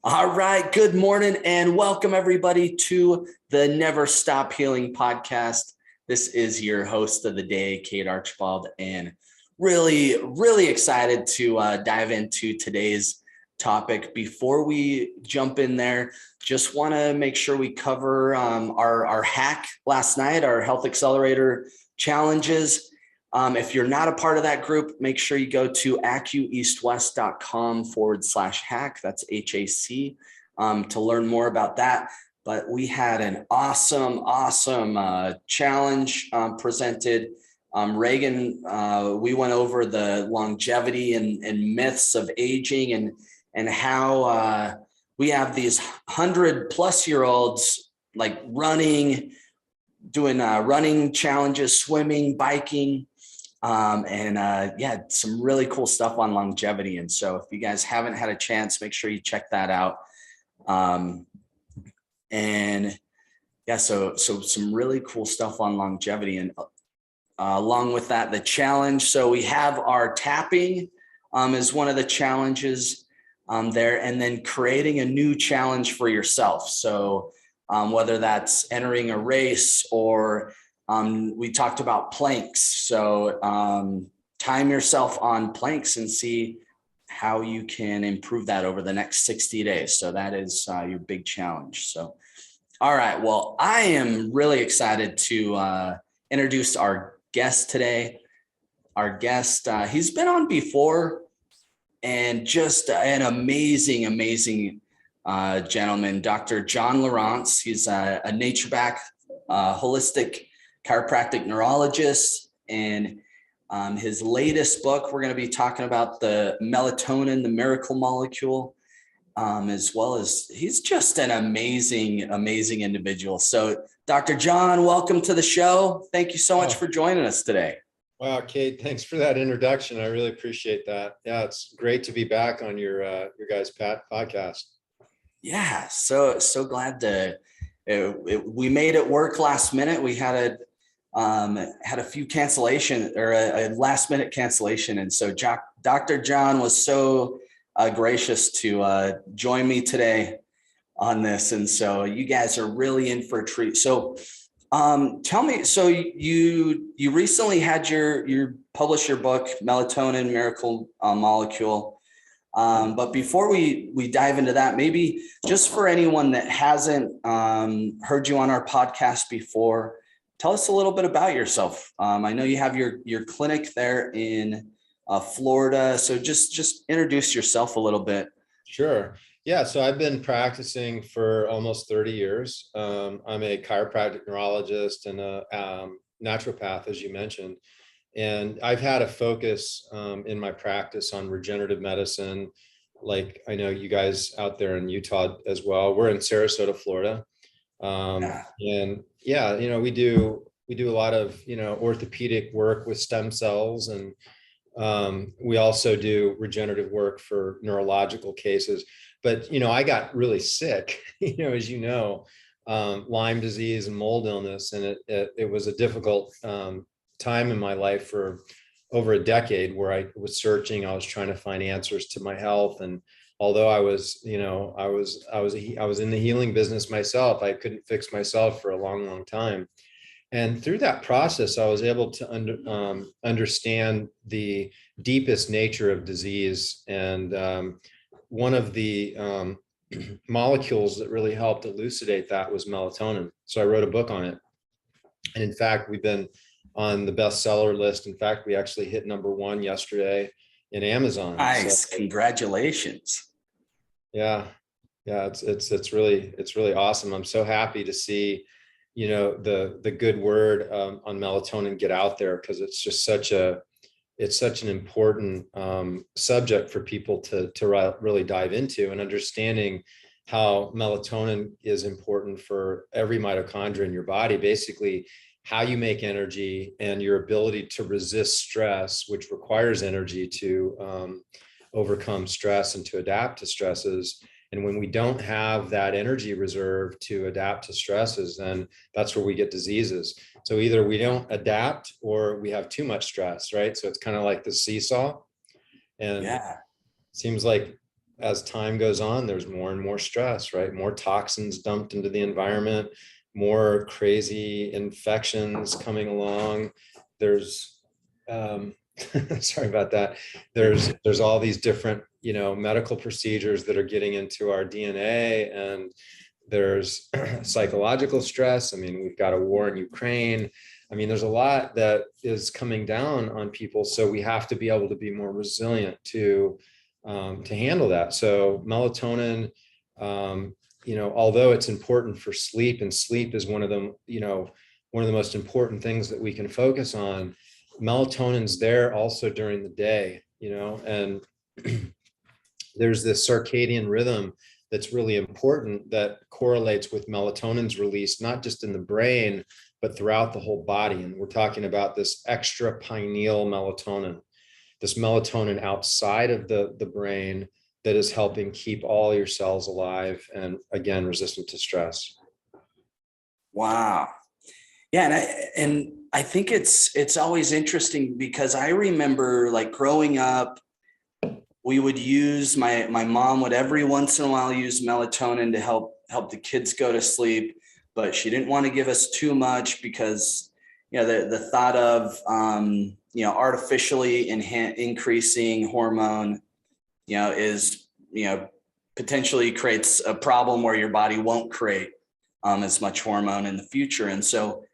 All right. Good morning and welcome everybody to the Never Stop Healing podcast. This is your host of the day, Cade Archibald, and really excited to dive into today's topic. Before we jump in there, just want to make sure we cover our hack last night, our Health Accelerator challenges. If you're not a part of that group, make sure you go to acueastwest.com/hack. That's HAC to learn more about that. But we had an awesome challenge presented. Reagan, we went over the longevity and myths of aging and how we have these 100-plus-year-olds like running, doing running challenges, swimming, biking. Some really cool stuff on longevity. And so if you guys haven't had a chance, make sure you check that out. So some really cool stuff on longevity. And along with that, the challenge. So we have our tapping is one of the challenges there, and then creating a new challenge for yourself. So whether that's entering a race or we talked about planks. So time yourself on planks and see how you can improve that over the next 60 days. So that is your big challenge. So, all right. Well, I am really excited to introduce our guest today. Our guest, he's been on before and just an amazing gentleman, Dr. John Lieurance. He's a naturopath, holistic chiropractic neurologist, and his latest book, we're going to be talking about the melatonin, the miracle molecule, as well as he's just an amazing individual. So Dr. John, welcome to the show. Thank you so much for joining us today. Wow, Kate, thanks for that introduction. I really appreciate that. Yeah, it's great to be back on your guys' podcast. Yeah, so glad to. We made it work last minute. We had a few cancellation or a last minute cancellation. And so Dr. John was so gracious to join me today on this. And so you guys are really in for a treat. So tell me, so you recently had you published your book, Melatonin, Miracle Molecule. But before we dive into that, maybe just for anyone that hasn't heard you on our podcast before, tell us a little bit about yourself. I know you have your clinic there in Florida. So just introduce yourself a little bit. Sure. Yeah. So I've been practicing for almost 30 years. I'm a chiropractic neurologist and a naturopath, as you mentioned. And I've had a focus in my practice on regenerative medicine. Like I know you guys out there in Utah as well. We're in Sarasota, Florida. And yeah, we do a lot of, orthopedic work with stem cells, and we also do regenerative work for neurological cases. But, I got really sick, as Lyme disease and mold illness. And it was a difficult time in my life for over a decade where I was searching, I was trying to find answers to my health. And although I was in the healing business myself, I couldn't fix myself for a long time. And through that process, I was able to understand the deepest nature of disease. And one of the molecules that really helped elucidate that was melatonin. So I wrote a book on it. And in fact, we've been on the bestseller list. In fact, we actually hit #1 yesterday in Amazon. Nice. So, congratulations. Yeah. It's really awesome. I'm so happy to see, the good word on melatonin get out there, because it's just such an important subject for people to really dive into, and understanding how melatonin is important for every mitochondria in your body, basically how you make energy and your ability to resist stress, which requires energy to overcome stress and to adapt to stresses. And when we don't have that energy reserve to adapt to stresses, then that's where we get diseases. So either we don't adapt or we have too much stress, right? So it's kind of like the seesaw. And it seems like as time goes on, there's more and more stress, right? More toxins dumped into the environment, more crazy infections coming along. There's, sorry about that. There's all these different, medical procedures that are getting into our DNA, and there's psychological stress. I mean, we've got a war in Ukraine. I mean, there's a lot that is coming down on people. So we have to be able to be more resilient to handle that. So melatonin, although it's important for sleep, and sleep is one of them, one of the most important things that we can focus on, melatonin's there also during the day, and there's this circadian rhythm that's really important that correlates with melatonin's release, not just in the brain, but throughout the whole body. And we're talking about this extra pineal melatonin, this melatonin outside of the brain that is helping keep all your cells alive and, again, resistant to stress. Wow. Yeah, and I think it's always interesting because I remember like growing up, we would use my mom would every once in a while use melatonin to help the kids go to sleep, but she didn't want to give us too much because the thought of artificially increasing hormone is potentially creates a problem where your body won't create as much hormone in the future. And so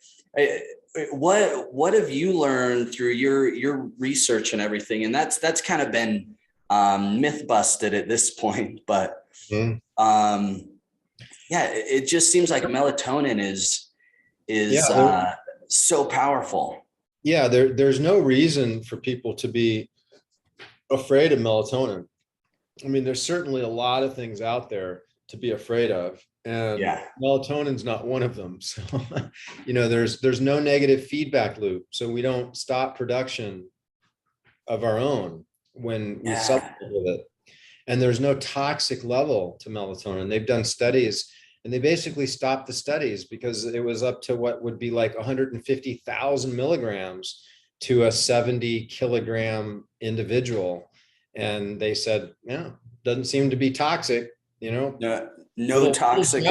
what have you learned through your research and everything? And that's kind of been myth busted at this point, but it just seems like melatonin is so powerful. Yeah, there's no reason for people to be afraid of melatonin. I mean, there's certainly a lot of things out there to be afraid of, and melatonin's not one of them. So, there's no negative feedback loop. So we don't stop production of our own when we supplement with it. And there's no toxic level to melatonin. They've done studies, and they basically stopped the studies because it was up to what would be like 150,000 milligrams to a 70 kilogram individual. And they said, yeah, doesn't seem to be toxic, no toxic.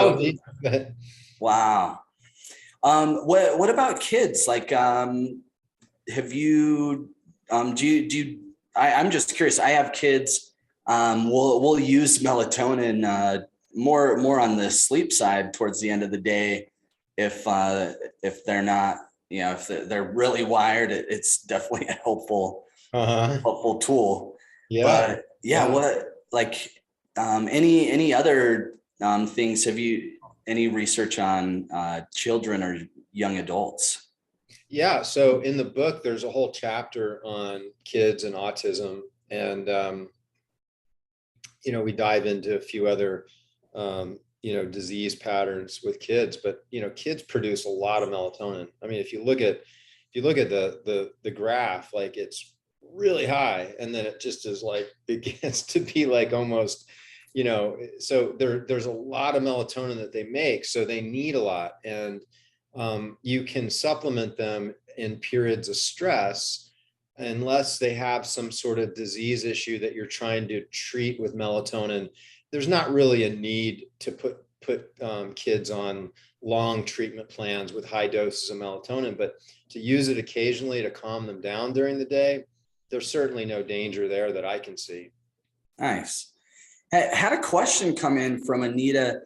But wow. What about kids? Like, have you, do you, I'm just curious. I have kids. We'll use melatonin more on the sleep side towards the end of the day. If they're not, if they're really wired, it's definitely a helpful tool. Yeah. But what, like, any other things? Have you any research on children or young adults? Yeah. So in the book, there's a whole chapter on kids and autism, and we dive into a few other disease patterns with kids. But kids produce a lot of melatonin. I mean, if you look at the graph, like it's really high, and then it just is like it gets to be like almost so there's a lot of melatonin that they make, so they need a lot. And you can supplement them in periods of stress unless they have some sort of disease issue that you're trying to treat with melatonin. There's not really a need to put kids on long treatment plans with high doses of melatonin, but to use it occasionally to calm them down during the day, there's certainly no danger there that I can see. Nice. I had a question come in from Anita.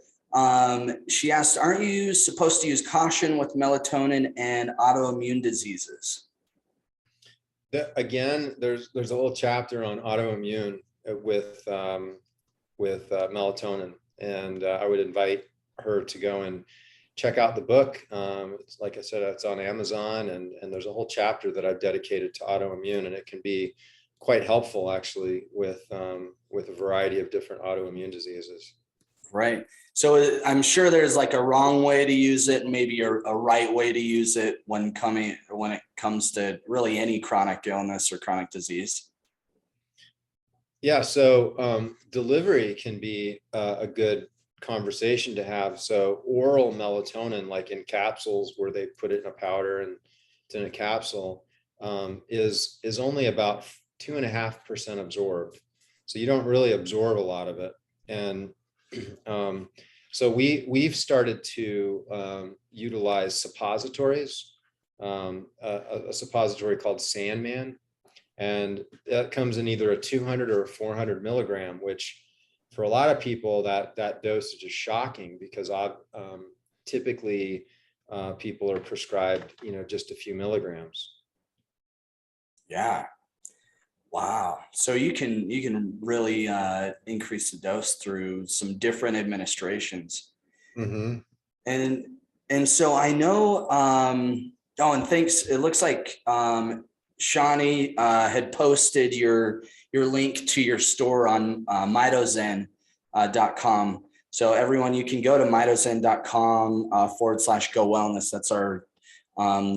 She asked, aren't you supposed to use caution with melatonin and autoimmune diseases? Again, there's a whole chapter on autoimmune with melatonin, and I would invite her to go and check out the book. It's, like I said, it's on Amazon, and there's a whole chapter that I've dedicated to autoimmune, and it can be quite helpful actually with a variety of different autoimmune diseases. Right. So I'm sure there's like a wrong way to use it, maybe a right way to use it when it comes to really any chronic illness or chronic disease. Yeah. So delivery can be a good conversation to have. So oral melatonin, like in capsules where they put it in a powder and it's in a capsule, is only about 2.5% absorbed. So you don't really absorb a lot of it. And so we've started to utilize suppositories, a suppository called Sandman, and that comes in either a 200 or a 400 milligram, which for a lot of people that dosage is shocking, because typically people are prescribed, just a few milligrams. Yeah. Wow. So you can really increase the dose through some different administrations. Mm-hmm. And so I know oh, and thanks. It looks like Shawnee had posted your link to your store on mitozen.com. So everyone, you can go to mitozen.com /go wellness. That's our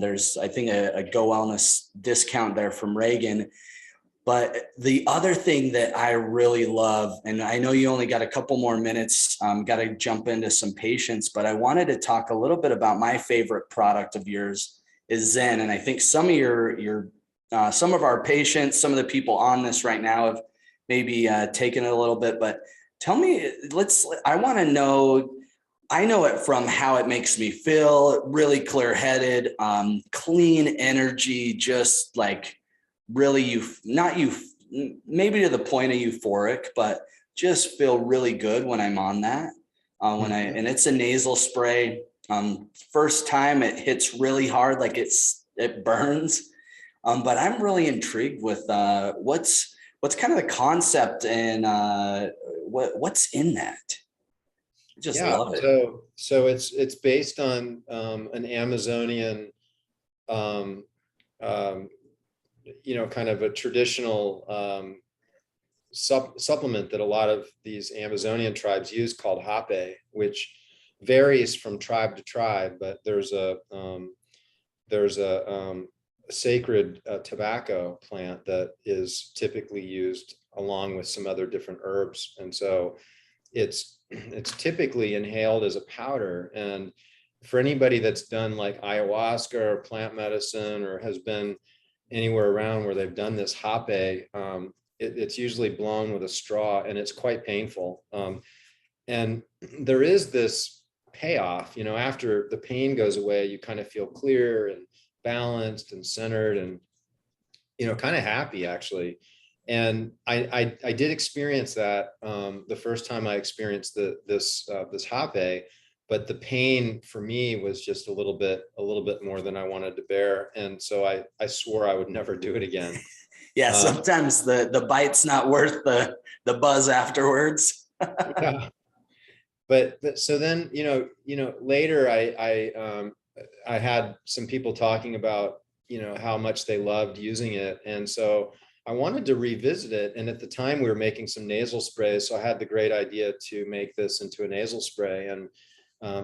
there's, I think, a Go Wellness discount there from Reagan. But the other thing that I really love, and I know you only got a couple more minutes, got to jump into some patients, but I wanted to talk a little bit about my favorite product of yours is Zen. And I think some of some of our patients, some of the people on this right now have maybe taken it a little bit, but tell me, I want to know, I know it from how it makes me feel, really clear-headed, clean energy, just like really maybe to the point of euphoric, but just feel really good when I'm on that. And it's a nasal spray. First time it hits really hard, like it burns. But I'm really intrigued with what's kind of the concept and what's in that. I just love it. So it's based on an Amazonian, kind of a traditional supplement that a lot of these Amazonian tribes use, called hape, which varies from tribe to tribe. But there's a sacred tobacco plant that is typically used along with some other different herbs, and so it's typically inhaled as a powder. And for anybody that's done like ayahuasca or plant medicine, or has been anywhere around where they've done this hape, it's usually blown with a straw, and it's quite painful. And there is this payoff, after the pain goes away, you kind of feel clear and balanced and centered and, kind of happy, actually. And I did experience that the first time I experienced this hape, but the pain for me was just a little bit more than I wanted to bear. And so I swore I would never do it again. Yeah. Sometimes the bite's not worth the buzz afterwards. Yeah. But so then, later I had some people talking about, how much they loved using it. And so I wanted to revisit it. And at the time we were making some nasal sprays. So I had the great idea to make this into a nasal spray. And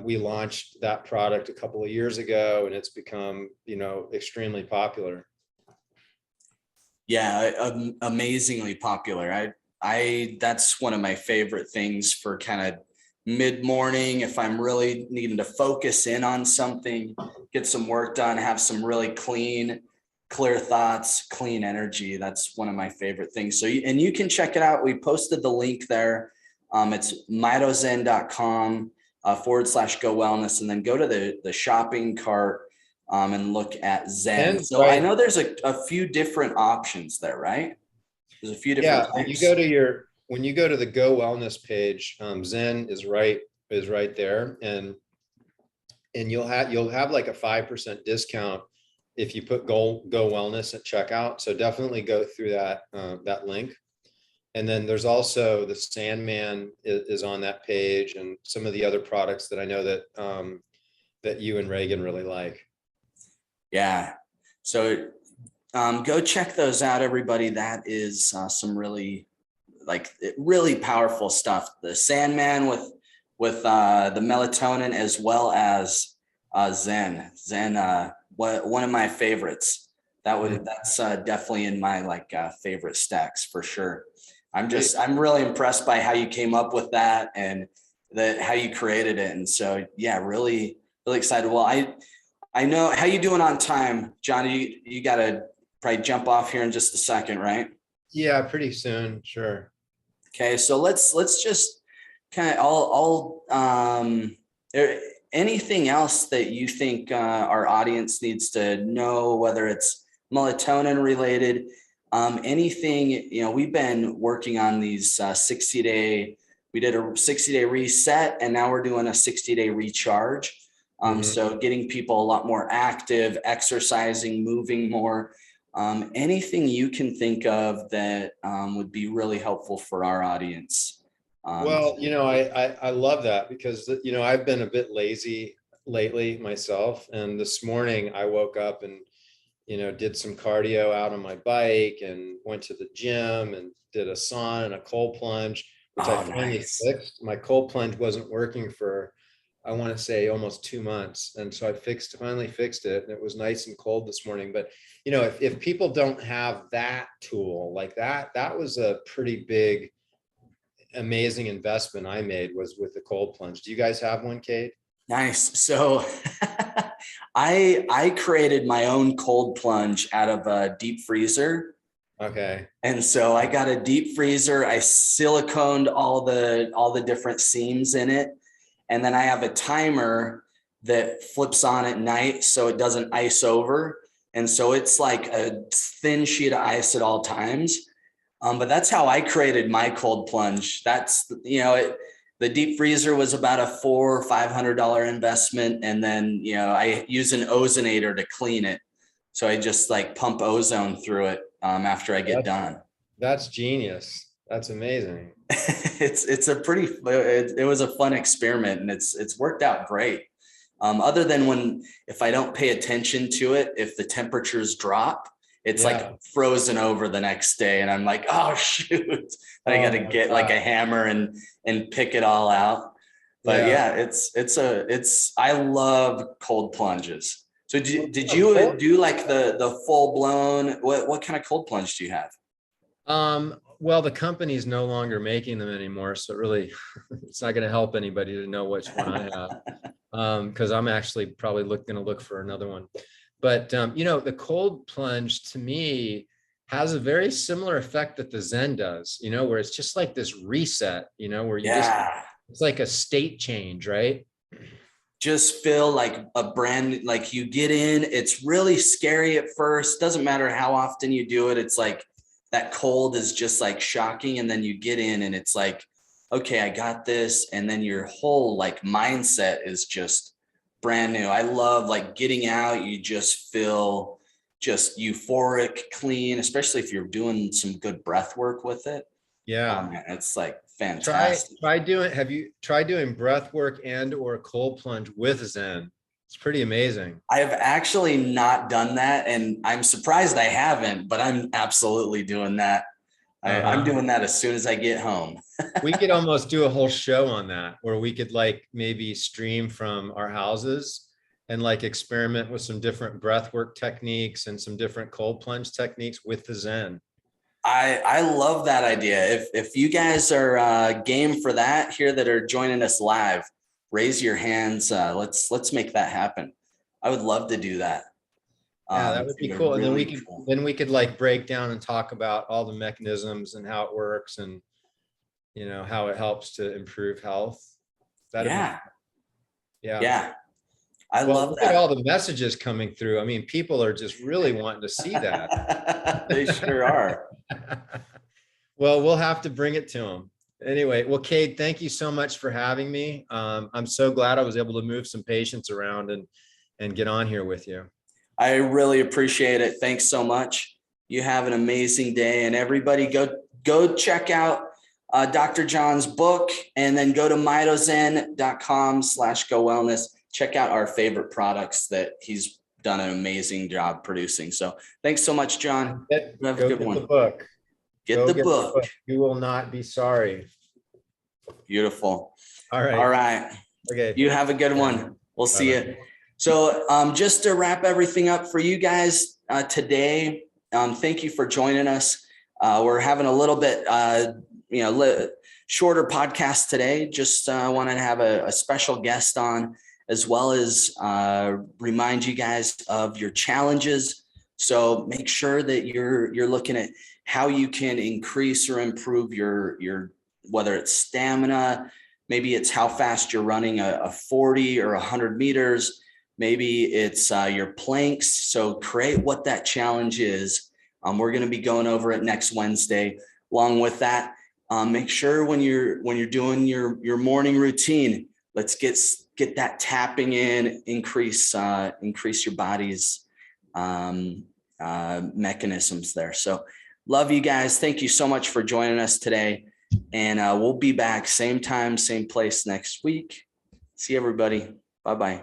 we launched that product a couple of years ago, and it's become, extremely popular. Yeah, amazingly popular. That's one of my favorite things for kind of mid-morning, if I'm really needing to focus in on something, get some work done, have some really clear thoughts, clean energy. That's one of my favorite things. So, and you can check it out. We posted the link there. It's mitozen.com /go wellness, and then go to the shopping cart and look at Zen. So right. I know there's a few different options there, right? There's a few different types. When you go to the Go Wellness page, Zen is right there, and you'll have like a 5% discount if you put Go Wellness at checkout. So definitely go through that link. And then there's also the Sandman is on that page, and some of the other products that I know that you and Reagan really like. Yeah. So go check those out, everybody. That is some really powerful stuff. The Sandman with the melatonin, as well as Zen, one of my favorites. That's definitely in my favorite stacks for sure. I'm really impressed by how you came up with that and how you created it. And so, yeah, really, really excited. Well, I know, how you doing on time, Johnny? You got to probably jump off here in just a second, right? Yeah, pretty soon. Sure. Okay, so let's just kind of anything else that you think our audience needs to know, whether it's melatonin related, anything, we've been working on these 60-day, we did a 60-day reset, and now we're doing a 60-day recharge. So getting people a lot more active, exercising, moving more. Anything you can think of that would be really helpful for our audience. Well, I love that because, I've been a bit lazy lately myself. And this morning I woke up and, did some cardio out on my bike and went to the gym and did a sauna and a cold plunge, which I finally Nice. fixed. My cold plunge wasn't working for, I want to say, almost 2 months. And so I finally fixed it. And it was nice and cold this morning. But, if people don't have that tool like that was a pretty big, amazing investment I made was with the cold plunge. Do you guys have one, Cade? Nice. So I created my own cold plunge out of a deep freezer. Okay. And so I got a deep freezer. I siliconed all the different seams in it. And then I have a timer that flips on at night so it doesn't ice over. And so it's like a thin sheet of ice at all times. But that's how I created my cold plunge. That's, the deep freezer was about a $400 or $500 investment. And then, I use an ozonator to clean it. So I just like pump ozone through it after I get done. That's genius. That's amazing. It's a pretty, it was a fun experiment, and it's worked out great. Other than if I don't pay attention to it, if the temperatures drop, it's like frozen over the next day. And I'm like, oh shoot, I got to get like a hammer and pick it all out. But I love cold plunges. So did you do like the full blown, what kind of cold plunge do you have? Well, the company's no longer making them anymore. So really, it's not going to help anybody to know which one I have. Because I'm actually probably going to look for another one. But, the cold plunge to me has a very similar effect that the Zen does, where it's just like this reset, where it's like a state change, right? Just feel like like you get in, it's really scary at first. Doesn't matter how often you do it. It's like that cold is just like shocking. And then you get in and it's like, okay, I got this. And then your whole like mindset is just brand new. I love like getting out. You just feel just euphoric, clean, especially if you're doing some good breath work with it. Yeah. It's like fantastic. Have you tried doing breath work and or cold plunge with Zen? It's pretty amazing. I have actually not done that, and I'm surprised I haven't, but I'm absolutely doing that. I'm doing that as soon as I get home. We could almost do a whole show on that, where we could like maybe stream from our houses and like experiment with some different breath work techniques and some different cold plunge techniques with the Zen. I love that idea. If you guys are game for that here that are joining us live, raise your hands. Let's make that happen. I would love to do that. Yeah, that would be cool. And then we could like break down and talk about all the mechanisms and how it works and how it helps to improve health. Yeah. I love look that. at all the messages coming through. I mean, people are just really wanting to see that. They sure are. Well, we'll have to bring it to them. Anyway, well, Cade, thank you so much for having me. I'm so glad I was able to move some patients around and get on here with you. I really appreciate it. Thanks so much. You have an amazing day, and everybody go check out Dr. John's book, and then go to mitozen.com/go wellness. Check out our favorite products that he's done an amazing job producing. So thanks so much, John. Have a good one. The book. Get the book. You will not be sorry. Beautiful. All right. All right. Okay. You have a good one. We'll see you. So just to wrap everything up for you guys today, thank you for joining us. We're having a little bit, shorter podcast today. Just wanted to have a special guest on, as well as remind you guys of your challenges. So make sure that you're looking at how you can increase or improve your whether it's stamina, maybe it's how fast you're running a 40 or 100 meters. Maybe it's your planks. So create what that challenge is. We're going to be going over it next Wednesday. Along with that, make sure when you're doing your morning routine, let's get that tapping in, increase your body's mechanisms there. So love you guys. Thank you so much for joining us today. And we'll be back same time, same place next week. See everybody. Bye-bye.